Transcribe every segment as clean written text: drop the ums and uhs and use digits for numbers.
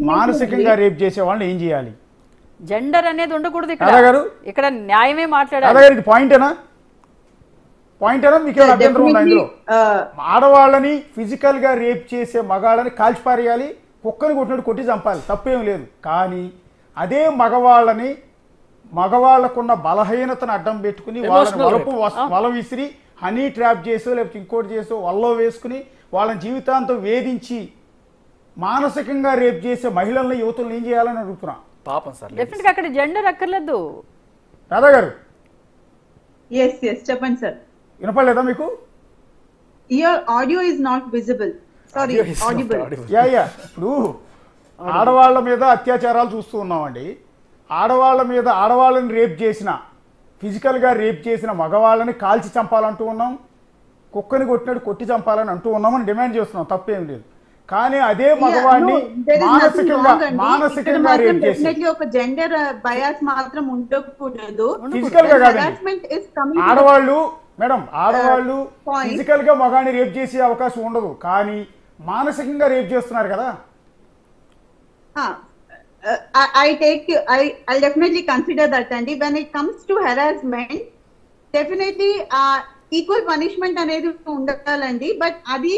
మానసికంగా రేప్ చేసే వాళ్ళని ఏం చేయాలి? జెండర్ అనేది ఉండకూడదు ఇక్కడ. ఇక్కడ న్యాయమే మాట్లాడాలి. అదే పాయింటేనా? మీకు ఏమైనా అభ్యంతరం ఉందా ఇందులో? ఆడవాళ్ళని ఫిజికల్ గా రేప్ చేసే మగాళ్ళని కాల్చిపారేయాలి, కుక్కని కొట్టినట్టు కొట్టి చంపాలి, తప్పేం లేదు. కానీ అదే మగవాళ్ళకున్న బలహీనతను అడ్డం పెట్టుకుని వాళ్ళని వల విసిరి హనీ ట్రాప్ చేసో లేకపోతే ఇంకోటి చేసో వల్లో వేసుకుని వాళ్ళని జీవితాంతం వేధించి మానసికంగా రేప్ చేసే మహిళల్ని యువతులను ఏం చేయాలని అడుగుతున్నా. పాపం సార్, డెఫినెట్ గా అక్కడ జెండర్ అక్కర్లేదు. రాధా గారు చెప్పండి సార్. వినపడలేదా మీకు? Your audio is not visible. Sorry, audible. ఇప్పుడు ఆడవాళ్ళ మీద అత్యాచారాలు చూస్తూ ఉన్నామండి. ఆడవాళ్ళని రేప్ చేసిన, ఫిజికల్గా రేప్ చేసిన మగవాళ్ళని కాల్చి చంపాలంటూ ఉన్నాం, కుక్కని కొట్టినట్టు కొట్టి చంపాలని అంటూ ఉన్నామని డిమాండ్ చేస్తున్నాం, తప్పేం లేదు. కానీ అదే మగవాడిని మానసికంగా రేప్ చేసి ఒక జెండర్ బయాస్ మాత్రం ఉండకూడదు. ఫిజికల్ గా కాదండి, ఆడవాళ్ళు ఫిజికల్ గా మగాడిని రేప్ చేసే అవకాశం ఉండదు, కానీ మానసికంగా రేప్ చేస్తున్నారు కదా. I'll definitely consider that, Andy. When it comes to harassment, definitely equal punishment అనేది ఉండాలండి. బట్ అది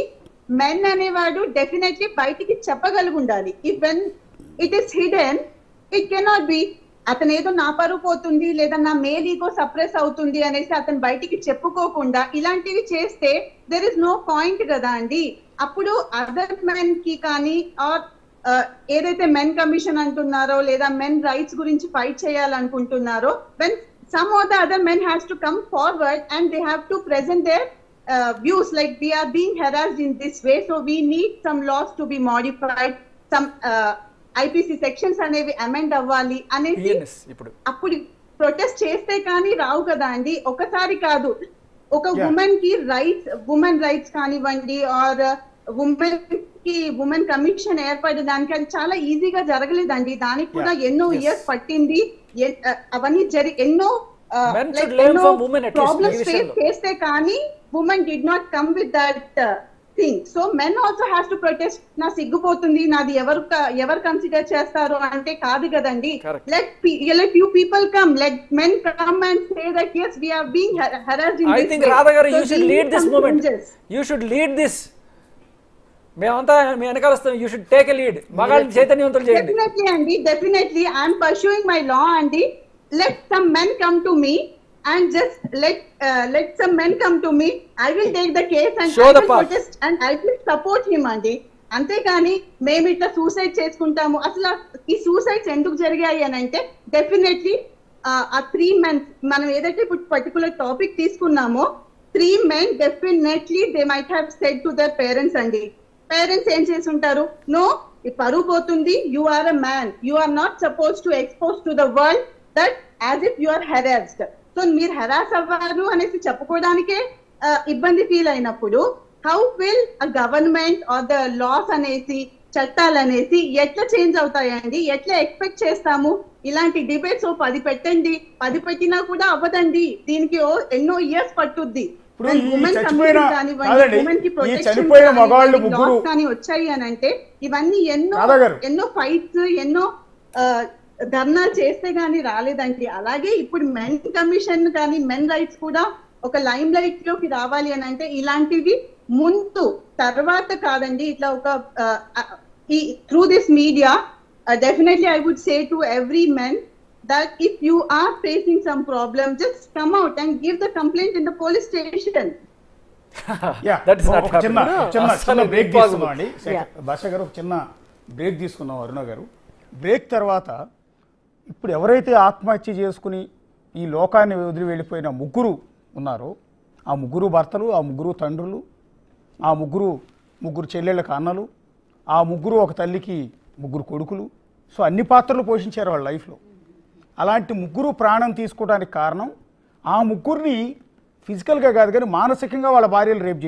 మెన్ అనేవాడు డెఫినెట్లీ బయటికి చెప్పగలిగి ఉండాలి. If when it is hidden, it cannot be అతను ఏదో నా పరువు పోతుంది లేదా నా మేల్ ఈగో సప్రెస్ అవుతుంది అనేసి అతను బయటికి చెప్పుకోకుండా ఇలాంటివి చేస్తే దెర్ ఇస్ నో పాయింట్ కదా అండి. అప్పుడు అదర్ మెన్ కి కానీ ఆర్ ఏదైతే మెన్ కమిషన్ అంటున్నారో లేదా మెన్ రైట్స్ గురించి ఫైట్ చేయాలనుకుంటున్నారో, when some of the other men has to come forward and they have to present their views like we are being harassed in this way, so we need some laws to be modified, some IPC sections అనేవి amend అవ్వాలి అనేసి అప్పుడు protest చేస్తే కానీ రావు కదా అండి. ఒకసారి కాదు, ఒక ఉమెన్ రైట్స్ కానివ్వండి ఆర్ ఉమెన్ కమిషన్ ఏర్పడడానికి అది చాలా ఈజీగా జరగలేదండి. దానికి కూడా ఎన్నో ఇయర్స్ పట్టింది. అవన్నీ ఎన్నో ప్రాబ్లమ్స్ ఫేస్ చేస్తే కానీ women did not come with that thing. So men also has to protest. నా సిగ్గుపోతుంది, నాది ఎవరు కన్సిడర్ చేస్తారు అంటే కాదు కదండి. let few people come, let men come and say that yes we are being harassed in this way. I think Radha garu, you should lead this movement. You should lead this. మేమంతా మీ వెనకాల you should take a lead. మగాళ్ళని చైతన్యవంతులు చేయండి. Definitely అండి, definitely I am pursuing my law అండి. Let some men come to me and just let some men come to me. I will take the case and I will protest and I will support him andi. అంతేగాని మేము ఇట్లా suicide చేసుకుంటాము, అసలు ఈ suicides ఎందుకు జరిగాయి అని అంటే డెఫినెట్లీ ఆ 3 men మనం ఏదైతే ఇప్పుడు పర్టికులర్ టాపిక్ తీసుకున్నామో 3 men definitely they might have said to their parents అండి. పేరెంట్స్ ఏం చేసి ఉంటారు, నో ఈ పరువు పోతుంది, you are a man, you are not suppose to expose to the world that as if you are harassed. So మీరు harass అవ్వరు అనేసి చెప్పుకోవడానికే ఇబ్బంది ఫీల్ అయినప్పుడు how will a government or the laws అనేసి చట్టాలు అనేసి ఎట్లా చేంజ్ అవుతాయండి? ఎట్లా ఎక్స్పెక్ట్ చేస్తాము? ఇలాంటి డిబేట్స్ 10 పెట్టండి, 10 పెట్టినా కూడా అవ్వదండి. దీనికి ఎన్నో ఇయర్స్ పట్టుద్ది. వచ్చాయి అని అంటే ఇవన్నీ ఎన్నో ఫైట్స్ ఎన్నో ధర్నాలు చేస్తే గానీ రాలేదండి. అలాగే ఇప్పుడు మెన్ కమిషన్ కానీ మెన్ రైట్స్ కూడా ఒక లైమ్ లైట్ లోకి రావాలి అని అంటే ఇలాంటివి ముందు తర్వాత కాదండి. ఇట్లా ఒక through this media definitely I would say to every men that if you are facing some problem just come out and give the complaint in the police station. Basha గారు ఒక చిన్న బ్రేక్ తీసుకున్నాం. అరుణ గారు, బ్రేక్ తర్వాత ఇప్పుడు ఎవరైతే ఆత్మహత్య చేసుకుని ఈ లోకాన్ని వదిలి వెళ్ళిపోయిన ముగ్గురు ఉన్నారో ఆ ముగ్గురు భర్తలు, ఆ ముగ్గురు తండ్రులు, ఆ ముగ్గురు చెల్లెళ్ళకి అన్నలు, ఆ ముగ్గురు ఒక తల్లికి ముగ్గురు కొడుకులు, సో అన్ని పాత్రలు పోషించారు వాళ్ళ లైఫ్లో. అలాంటి ముగ్గురు ప్రాణం తీసుకోవడానికి కారణం ఆ ముగ్గురిని ఫిజికల్గా కాదు కానీ మానసికంగా వాళ్ళ భార్యలు రేప్